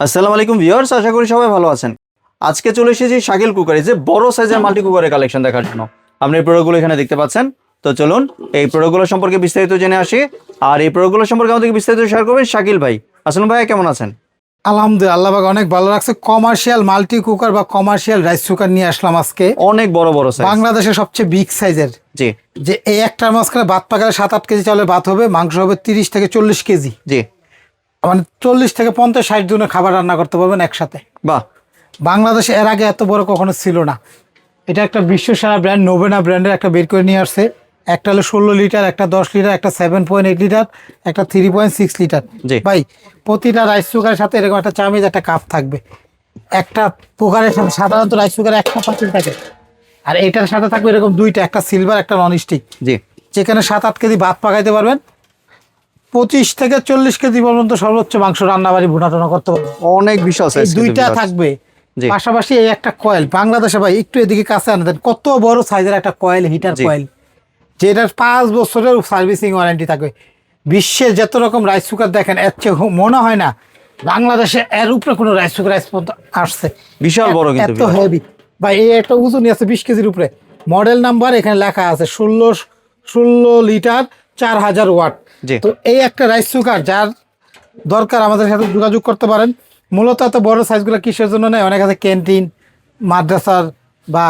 আসসালামু আলাইকুম ভিউয়ার্স, আশা করি সবাই ভালো আছেন। আজকে চলে এসেছি শাকিল কুকারে, যে বড় সাইজের মাল্টি কুকারের কালেকশন দেখার জন্য। আপনি এই প্রোডাক্টগুলো এখানে দেখতে পাচ্ছেন। তো চলুন এই প্রোডাক্টগুলো সম্পর্কে বিস্তারিত জেনে আসি। আর এই প্রোডাক্টগুলো সম্পর্কে আমাদেরকে বিস্তারিত শেয়ার করবেন শাকিল ভাই। আসসালাম ভাই, কেমন আছেন? আলহামদুলিল্লাহ, আল্লাহ পাক অনেক ভালো লাগছে। কমার্শিয়াল মাল্টি কুকার বা কমার্শিয়াল রাইস কুকার নিয়ে আসলাম আজকে। অনেক বড় বড় সাইজ, বাংলাদেশের সবচেয়ে বিগ সাইজের। জি, যে এই একটার মাঝখানে ভাত পাকালে 7-8 কেজি চালের ভাত হবে, মাংস হবে 30 থেকে 40 কেজি। জি, মানে 40 থেকে 50-60 জনের খাবার রান্না করতে পারবেন একসাথে। বাহ, বাংলাদেশে এর আগে এত বড় কখনো ছিল না। এটা একটা বিশ্বসেরা ব্র্যান্ড, নোভেনা ব্র্যান্ডের একটা বের করে নিয়ে আসছে। একটা হলো 16 লিটার, একটা 10 লিটার, একটা 7.8 লিটার, একটা 3.6 লিটার। জি। ভাই, প্রতিটা রাইস কুকারের সাথে এরকম একটা চামিজ, একটা কাপ থাকবে। একটা কুকারের সাথে সাধারণত রাইস কুকারে একটা পাতিল থাকে, আর এটার সাথে থাকবে এরকম দুইটা, একটা সিলভার, একটা নন স্টিক। জি, যেখানে 7-8 কেজি ভাত পাকাইতে পারবেন, 25 থেকে 40 কেজি পর্যন্ত সর্বোচ্চ মাংস রান্নাবাড়ি ভুনাটানা করতে পারবেন। অনেক বিশাল এই সাইজ দুইটা থাকবে। জি। পাশাপাশি এই একটা কয়েল, বাংলাদেশে ভাই একটু এদিকে কাছে আনা দেন, কত বড় সাইজের একটা কয়েল, হিটার জি। কয়েল, যেটার 5 বছরের সার্ভিসিং ওয়ারেন্টি থাকবে। বিশ্বে যত রকম রাইস কুকার দেখেন, এর চেয়ে মনে হয় না বাংলাদেশে এর উপরে কোনো রাইস কুকার আসছে। বিশাল বড় কিন্তু এত হেভি ভাই। এই একটা ওজনই আছে 20 কেজির উপরে। মডেল নাম্বার এখানে লেখা আছে 16 লিটার 4000 ওয়াট। জি। তো এই একটা রাইস কুকার যার দরকার আমাদের সাথে যোগাযোগ করতে পারেন। মূলত এত বড় সাইজগুলো কিসের জন্য নেয়? অনেক আছে ক্যান্টিন, মাদ্রাসার বা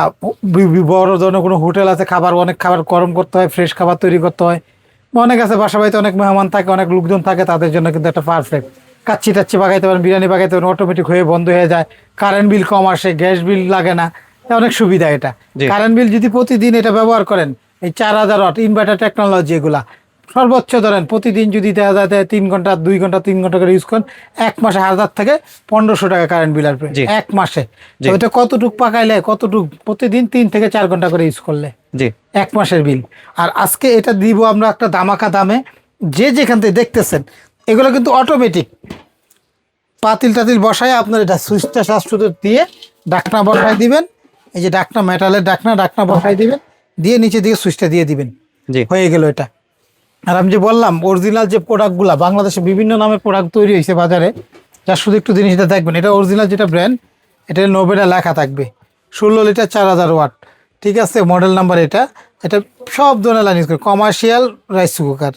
বড় ধরনের কোনো হোটেল আছে, খাবার অনেক খাবার গরম করতে হয়, ফ্রেশ খাবার তৈরি করতে হয়। অনেক আছে বাসা বাড়িতে অনেক মেহমান থাকে, অনেক লোকজন থাকে, তাদের জন্য কিন্তু একটা পারফেক্ট। কাচ্চি টাচ্ছি পাকাইতে পারেন, বিরিয়ানি পাকাইতে পারেন, অটোমেটিক হয়ে বন্ধ হয়ে যায়, কারেন্ট বিল কম আসে, গ্যাস বিল লাগে না, অনেক সুবিধা এটা। জি। কারেন্ট বিল যদি প্রতিদিন এটা ব্যবহার করেন, এই 4000 ওয়াট ইনভার্টার টেকনোলজি, এগুলা সর্বোচ্চ ধরেন প্রতিদিন যদি দেখা যায় 3 ঘন্টা 2 ঘন্টা 3 ঘন্টা করে ইউজ করেন, এক মাসে 1000 থেকে 1500 টাকা কারেন্ট বিল আসবে জি। এক মাসে। জি। তো এটা কতটুক পাকাইলে, কতটুক প্রতিদিন 3 থেকে 4 ঘন্টা করে ইউজ করলে জি, এক মাসের বিল। আর আজকে এটা দিব আমরা একটা দামাকা দামে। যে যেখান থেকে দেখতেছেন, এগুলো কিন্তু অটোমেটিক। পাতিল টাতিল বসায় আপনার এটা সুইচটা শাস্ত্র দিয়ে ডাকনা বসায় দিবেন। এই যে ডাকনা, মেটালের ডাকনা বসায় দিবেন, দিয়ে নিচে দিকে সুইচটা দিয়ে দিবেন, জি, হয়ে গেল এটা। আর আমি যে বললাম অরিজিনাল যে প্রোডাক্টগুলা, বাংলাদেশে বিভিন্ন নামের প্রোডাক্ট তৈরি হয়েছে বাজারে, যার শুধু একটু জিনিসটা দেখবেন। এটা অরিজিনাল যেটা ব্র্যান্ড, এটা নোভেনা লেখা থাকবে, 16 লিটার 4000 ওয়াট, ঠিক আছে। মডেল নাম্বার এটা এটা সব ধরনের লাইন ইউজ করে, কমার্শিয়াল রাইস কুকার।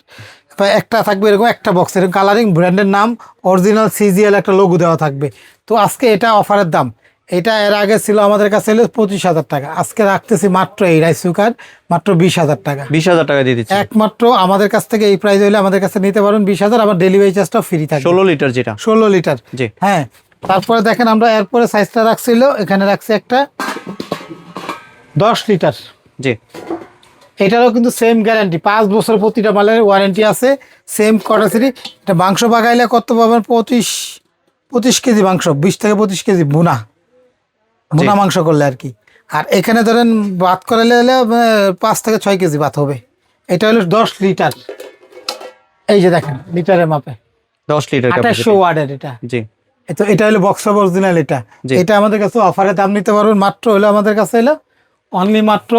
একটা থাকবে এরকম একটা বক্স, এরকম কালারিং, ব্র্যান্ডের নাম, অরিজিনাল সিজিএল একটা লোগো দেওয়া থাকবে। তো আজকে এটা অফারের দাম। এটা এর আগে ছিল আমাদের কাছে 25,000 টাকা, আজকে রাখতেছি মাত্র এই রাইস কুকার মাত্র 20,000 টাকা। 20,000 টাকা দিয়ে দিচ্ছি। একমাত্র আমাদের কাছ থেকে এই প্রাইস হইলে আমাদের কাছে নিতে পারেন 20,000, আবার ডেলিভারি চার্জটাও ফ্রি থাকবে। 16 লিটার যেটা। 16 লিটার, জি। হ্যাঁ। তারপরে দেখেন আমরা এরপরে সাইজটা রাখছিল, এখানে রাখছি একটা 10 লিটার। জি, এটারও কিন্তু সেম গ্যারান্টি, 5 বছর প্রতিটা মালের ওয়ারেন্টি আছে, সেম কটাসিটি। এটা মাংস পাকাইলে কত পাবেন? 25 কেজি মাংস, 20 থেকে 25 কেজি বুনা মাংস করলে আর কি। আর এখানে ধরেন ভাত করালে হলে 5 থেকে 6 কেজি ভাত হবে। এটা হলো 10 লিটার। এই যে দেখেন লিটারের মাপে 10 লিটার 2800 ওয়াটের এটা। জি, তো এটা হলো বক্স অরিজিনাল। এটা জি। এটা আমাদের কাছে অফারে দাম নিতে পারবেন মাত্র হলো আমাদের কাছে হলো অনলি মাত্র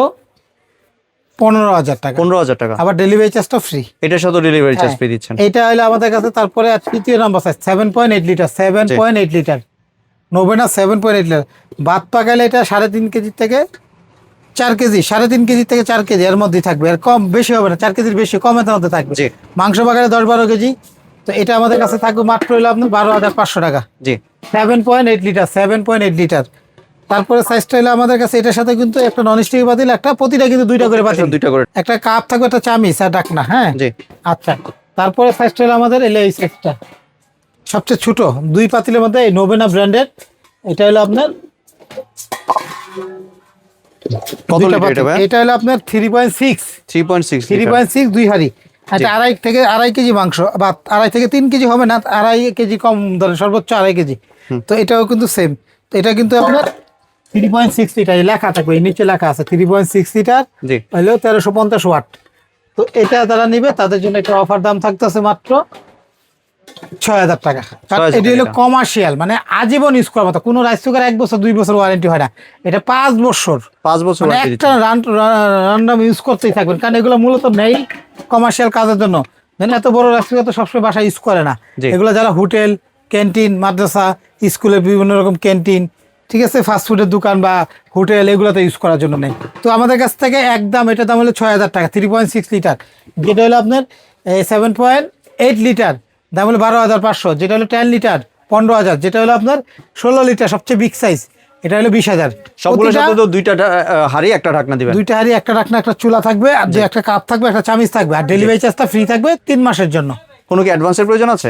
15,000 টাকা। 15,000 টাকা। আবার ডেলিভারি চার্জটা ফ্রি। এটার সাথে ডেলিভারি চার্জ পেয়ে দিচ্ছেন। এটা হলো আমাদের কাছে। তারপরে তৃতীয় number size 7.8 litre, 7.8 litre Novena 7.8 litre. ভাত পাকাইলে এটা 3.5 কেজি থেকে 4 কেজি, 3.5 কেজি থেকে 4 কেজি এর মধ্যেই থাকবে, আর কম বেশি হবে না, 4 কেজির বেশি কমের মধ্যে থাকবে। জি। মাংস পাকালে 10-12 কেজি। তো এটা আমাদের কাছে থাকবে মাত্র হলো আপনার 12,500 টাকা। জি, 7.8 লিটার, 7.8 লিটার। তারপরে সাইজটা হলো আমাদের কাছে এটার সাথে কিন্তু একটা ননস্টিক পাতিল, একটা প্রতিটা কিন্তু 2টা করে পাতিল, 2টা করে। একটা কাপ থাকবে, একটা চামিচ আর ডাকনা, হ্যাঁ। জি, আচ্ছা, তারপরে সাইজটা হলো আমাদের এই সাইজটা সবচেয়ে ছোট, 2 পাতিলের মধ্যে, এই নোভেনা ব্র্যান্ডের। এটা হলো আপনার কত দুইটা লিটার পাতিল। এটা ভাই? এটা হলো আপনার 3.6 3.6 লিটার। 3.6 2 হাঁড়ি। এটা 2.5 কেজি মাংস, বা 2.5 থেকে 3 কেজি হবে না, 2.5 কেজি কম ধরেন, সর্বোচ্চ 2.5 কেজি। তো এটাও কিন্তু সেম। তো এটা কিন্তু আপনার 3.6 লিটার লেখা থাকবে, এই নিচে লেখা আছে 3.6 লিটার, জি, হলো 1350 ওয়াট। তো এটা যারা নিবে তাদের জন্য একটা অফার দাম থাকতেছে মাত্র 6,000 টাকা। এটি হলো কমার্শিয়াল, মানে আজীবন ইউজ করার মতো। কোনো রাইস কুকার 1 বছর 2 বছর ওয়ারেন্টি হয় না, এটা 5 বছর। 5 বছর মানে ওয়ারেন্টি একটা রান্ডাম ইউজ করতেই থাকবেন, কারণ এগুলো মূলত নেই কমার্শিয়াল কাজের জন্য। এত বড় রাইস কুকার তো সবসময় বাসায় ইউজ করে না। জি। এগুলো যারা হোটেল ক্যান্টিন, মাদ্রাসা, স্কুলের বিভিন্ন রকম ক্যান্টিন, ঠিক আছে, ফাস্টফুডের দোকান বা হোটেল, এগুলোতে ইউজ করার জন্য নেই। তো আমাদের কাছ থেকে একদম এটার দাম হলো 6,000 টাকা, 3.6 লিটার। যেটা হলো আপনার 7.8 লিটার, দাম হলো 12,500। যেটা হলো 10 লিটার 15,000। যেটা হলো আপনার 16 লিটার সবচেয়ে বিগ সাইজ, এটা হলো 20,000। সবগুলোর সাথে তো দুইটা হাড়ি একটা ঢাকনা দিবেন। দুইটা হাঁড়ি, একটা ঢাকনা, একটা চুলা থাকবে, আর যে একটা কাপ থাকবে, একটা চামিচ থাকবে, আর ডেলিভারি চার্জটা ফ্রি থাকবে 3 মাসের জন্য। কোনো কি অ্যাডভান্সের প্রয়োজন আছে?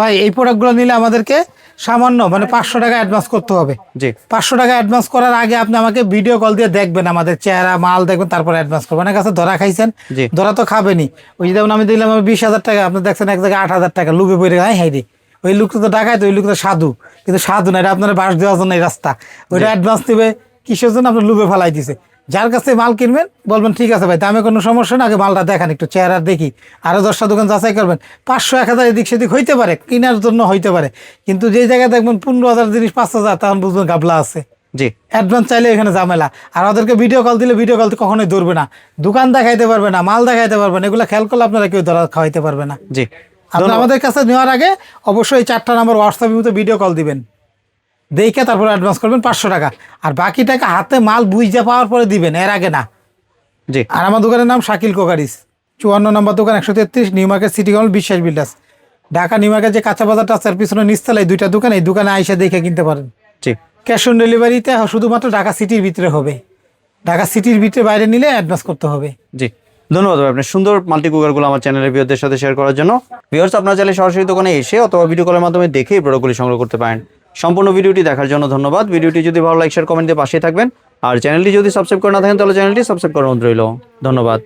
ভাই এই প্রোডাক্টগুলো নিলে আমাদেরকে সামান্য মানে 500 টাকা অ্যাডভান্স করতে হবে। জি। 500 টাকা অ্যাডভান্স করার আগে আপনি আমাকে ভিডিও কল দিয়ে দেখবেন, আমাদের চেহারা, মাল দেখবেন, তারপরে অ্যাডভান্স করবেন। অনেক কাছে ধরা খাইছেন, জি। ধরা তো খাবেনি। ওই যে যেমন আমি দিলাম 20,000 টাকা, আপনি দেখছেন এক জায়গায় 8,000 টাকা, লুবে পড়ে হাই রে, ওই লোকটা তো ডাকায়, তো ওই লোকটা সাধু, কিন্তু সাধু না, এটা আপনার বাস দেওয়ার জন্য এই রাস্তা। ওইটা অ্যাডভান্স দিবে কিসের জন্য? আপনার লুবে ফেলাই দিছে। যার কাছে মাল কিনবেন বলবেন ঠিক আছে ভাই, দামে কোনো সমস্যা না, আগে মালটা দেখান, একটু চেহারা দেখি, আরো 10টা দোকান যাচাই করবেন। 500-1000 এদিক সেদিক হইতে পারে, কেনার জন্য হইতে পারে, কিন্তু যেই জায়গায় দেখবেন 15,000 জিনিস 5,000, তখন বুঝবেন গাবলা আছে। জি। অ্যাডভান্স চাইলে এখানে ঝামেলা। আর ওদেরকে ভিডিও কল দিলে ভিডিও কল তো কখনোই ধরবে না, দোকান দেখাইতে পারবে না, মাল দেখাইতে পারবে না, এগুলো খেয়াল করলে আপনারা কেউ ধরা খাওয়াইতে পারবে না। জি। আপনি আমাদের কাছে নেওয়ার আগে অবশ্যই 4টা নাম্বার হোয়াটসঅ্যাপের মতো ভিডিও কল দিবেন, দেখে তারপরে অ্যাডভান্স করবেন 500 টাকা, আর বাকি টাকা হাতে মাল বুঝে পাওয়ার পরে দিবেন, এর আগে না। জি। আর আমার দোকানের নাম শাকিল কোকারিস, 54 নম্বর দোকান, 133, নিউ মার্কেট, সিটি কমল, বিশ্বাস বিল্ডার্স, ঢাকা নিউ মার্কেট। যে কাঁচা বাজারটা আছে, পিছনে নিচতলায় 2টা দোকান, এই দোকানে আইসা দেখে কিনতে পারেন। জি। ক্যাশ অন ডেলিভারিতে শুধুমাত্র ঢাকা সিটির ভিতরে হবে, ঢাকা সিটির ভিতরে বাইরে নিলে অ্যাডভান্স করতে হবে। জি। ধন্যবাদ ভাই, আপনার সুন্দর মাল্টি কুকারগুলো আমার চ্যানেলের ভিউয়ারদের সাথে শেয়ার করার জন্য। ভিউয়ার্স, আপনারা চাইলে সরাসরি দোকানে এসে অথবা ভিডিও কলের মাধ্যমে দেখে এই প্রোডাক্টগুলি সংগ্রহ করতে পারেন। সম্পূর্ণ ভিডিওটি দেখার জন্য ধন্যবাদ। ভিডিওটি যদি ভালো লাইক, শেয়ার, কমেন্ট দিয়ে পাশে থাকবেন। আর চ্যানেলটি যদি সাবস্ক্রাইব করে না থাকেন তাহলে চ্যানেলটি সাবস্ক্রাইব করার অনুরোধ রইল। ধন্যবাদ।